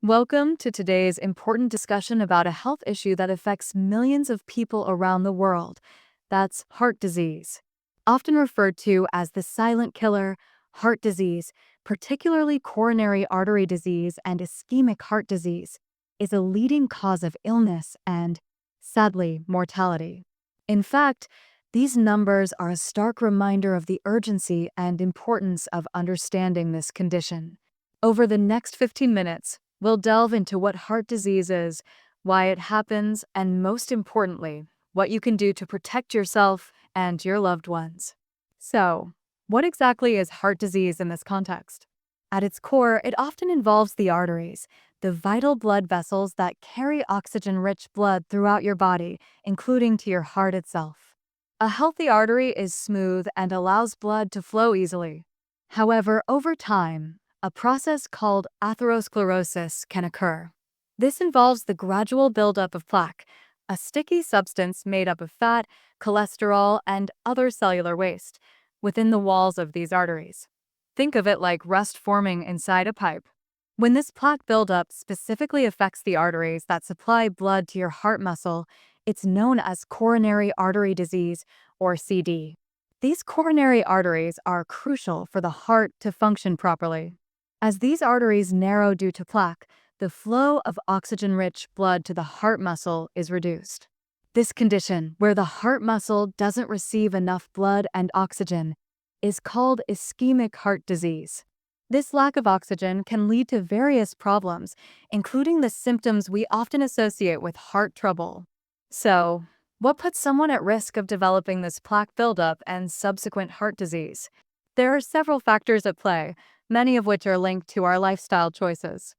Welcome to today's important discussion about a health issue that affects millions of people around the world. That's heart disease. Often referred to as the silent killer, heart disease, particularly coronary artery disease and ischemic heart disease, is a leading cause of illness and, sadly, mortality. In fact, these numbers are a stark reminder of the urgency and importance of understanding this condition. Over the next 15 minutes, we'll delve into what heart disease is, why it happens, and most importantly, what you can do to protect yourself and your loved ones. So, what exactly is heart disease in this context? At its core, it often involves the arteries, the vital blood vessels that carry oxygen-rich blood throughout your body, including to your heart itself. A healthy artery is smooth and allows blood to flow easily. However, over time, a process called atherosclerosis can occur. This involves the gradual buildup of plaque, a sticky substance made up of fat, cholesterol, and other cellular waste, within the walls of these arteries. Think of it like rust forming inside a pipe. When this plaque buildup specifically affects the arteries that supply blood to your heart muscle, it's known as coronary artery disease, or CD. These coronary arteries are crucial for the heart to function properly. As these arteries narrow due to plaque, the flow of oxygen-rich blood to the heart muscle is reduced. This condition, where the heart muscle doesn't receive enough blood and oxygen, is called ischemic heart disease. This lack of oxygen can lead to various problems, including the symptoms we often associate with heart trouble. So, what puts someone at risk of developing this plaque buildup and subsequent heart disease? There are several factors at play, many of which are linked to our lifestyle choices.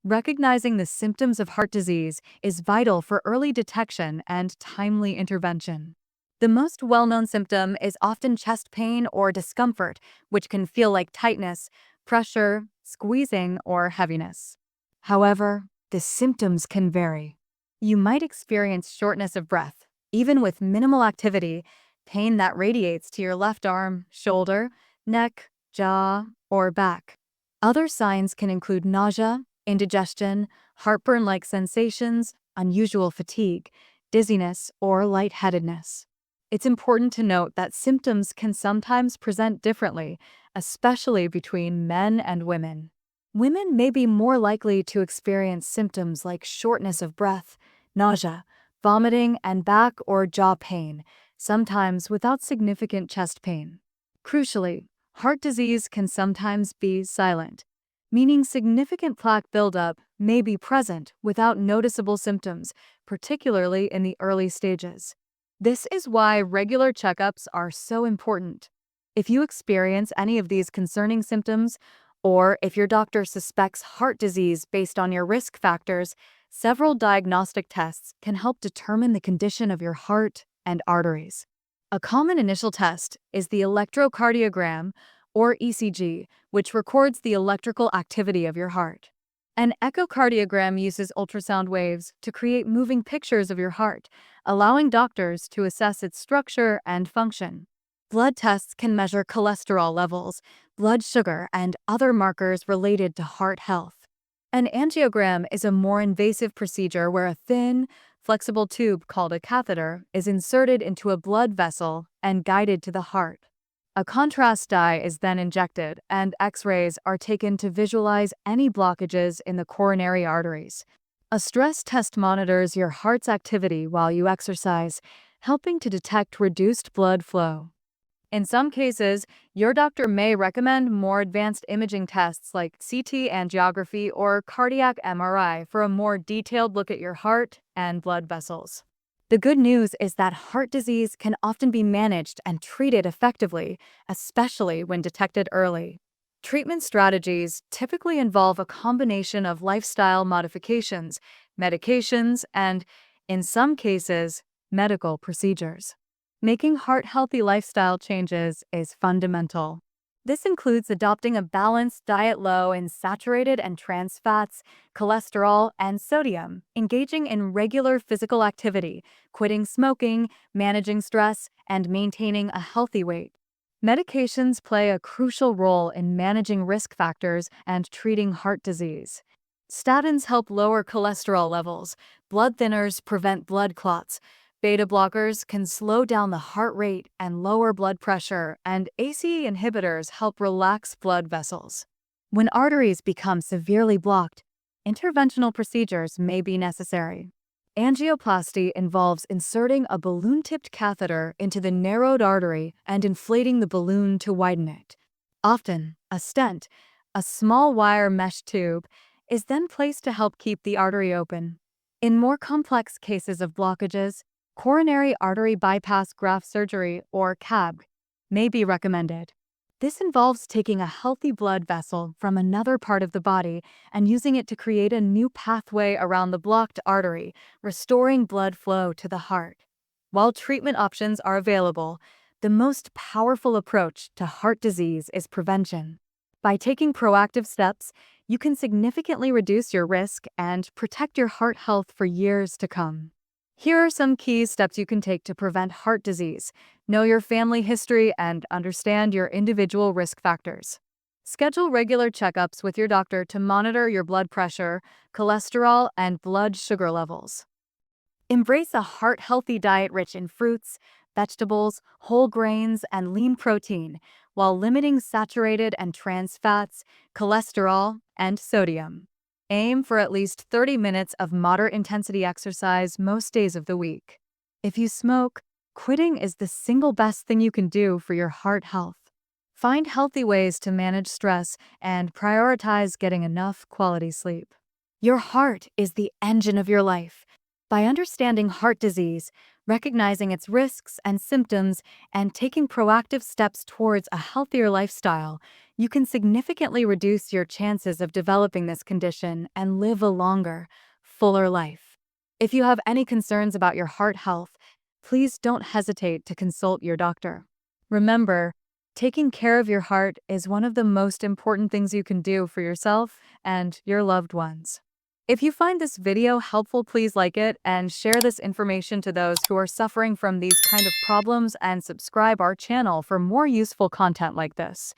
Recognizing the symptoms of heart disease is vital for early detection and timely intervention. The most well-known symptom is often chest pain or discomfort, which can feel like tightness, pressure, squeezing, or heaviness. However, the symptoms can vary. You might experience shortness of breath, even with minimal activity, pain that radiates to your left arm, shoulder, neck, jaw, or back. Other signs can include nausea, indigestion, heartburn-like sensations, unusual fatigue, dizziness, or lightheadedness. It's important to note that symptoms can sometimes present differently, especially between men and women. Women may be more likely to experience symptoms like shortness of breath, nausea, vomiting, and back or jaw pain, sometimes without significant chest pain. Crucially, heart disease can sometimes be silent, meaning significant plaque buildup may be present without noticeable symptoms, particularly in the early stages. This is why regular checkups are so important. If you experience any of these concerning symptoms, or if your doctor suspects heart disease based on your risk factors, several diagnostic tests can help determine the condition of your heart and arteries. A common initial test is the electrocardiogram, or ECG, which records the electrical activity of your heart. An echocardiogram uses ultrasound waves to create moving pictures of your heart, allowing doctors to assess its structure and function. Blood tests can measure cholesterol levels, blood sugar, and other markers related to heart health. An angiogram is a more invasive procedure where a thin, flexible tube called a catheter is inserted into a blood vessel and guided to the heart. A contrast dye is then injected, and X-rays are taken to visualize any blockages in the coronary arteries. A stress test monitors your heart's activity while you exercise, helping to detect reduced blood flow. In some cases, your doctor may recommend more advanced imaging tests like CT angiography or cardiac MRI for a more detailed look at your heart and blood vessels. The good news is that heart disease can often be managed and treated effectively, especially when detected early. Treatment strategies typically involve a combination of lifestyle modifications, medications, and, in some cases, medical procedures. Making heart-healthy lifestyle changes is fundamental. This includes adopting a balanced diet low in saturated and trans fats, cholesterol, and sodium, engaging in regular physical activity, quitting smoking, managing stress, and maintaining a healthy weight. Medications play a crucial role in managing risk factors and treating heart disease. Statins help lower cholesterol levels. Blood thinners prevent blood clots. Beta blockers can slow down the heart rate and lower blood pressure, and ACE inhibitors help relax blood vessels. When arteries become severely blocked, interventional procedures may be necessary. Angioplasty involves inserting a balloon-tipped catheter into the narrowed artery and inflating the balloon to widen it. Often, a stent, a small wire mesh tube, is then placed to help keep the artery open. In more complex cases of blockages, coronary artery bypass graft surgery, or CABG, may be recommended. This involves taking a healthy blood vessel from another part of the body and using it to create a new pathway around the blocked artery, restoring blood flow to the heart. While treatment options are available, the most powerful approach to heart disease is prevention. By taking proactive steps, you can significantly reduce your risk and protect your heart health for years to come. Here are some key steps you can take to prevent heart disease. Know your family history and understand your individual risk factors. Schedule regular checkups with your doctor to monitor your blood pressure, cholesterol, and blood sugar levels. Embrace a heart-healthy diet rich in fruits, vegetables, whole grains, and lean protein, while limiting saturated and trans fats, cholesterol, and sodium. Aim for at least 30 minutes of moderate-intensity exercise most days of the week. If you smoke, quitting is the single best thing you can do for your heart health. Find healthy ways to manage stress and prioritize getting enough quality sleep. Your heart is the engine of your life. By understanding heart disease, recognizing its risks and symptoms, and taking proactive steps towards a healthier lifestyle, you can significantly reduce your chances of developing this condition and live a longer, fuller life. If you have any concerns about your heart health, please don't hesitate to consult your doctor. Remember, taking care of your heart is one of the most important things you can do for yourself and your loved ones. If you find this video helpful, please like it and share this information to those who are suffering from these kind of problems, and subscribe our channel for more useful content like this.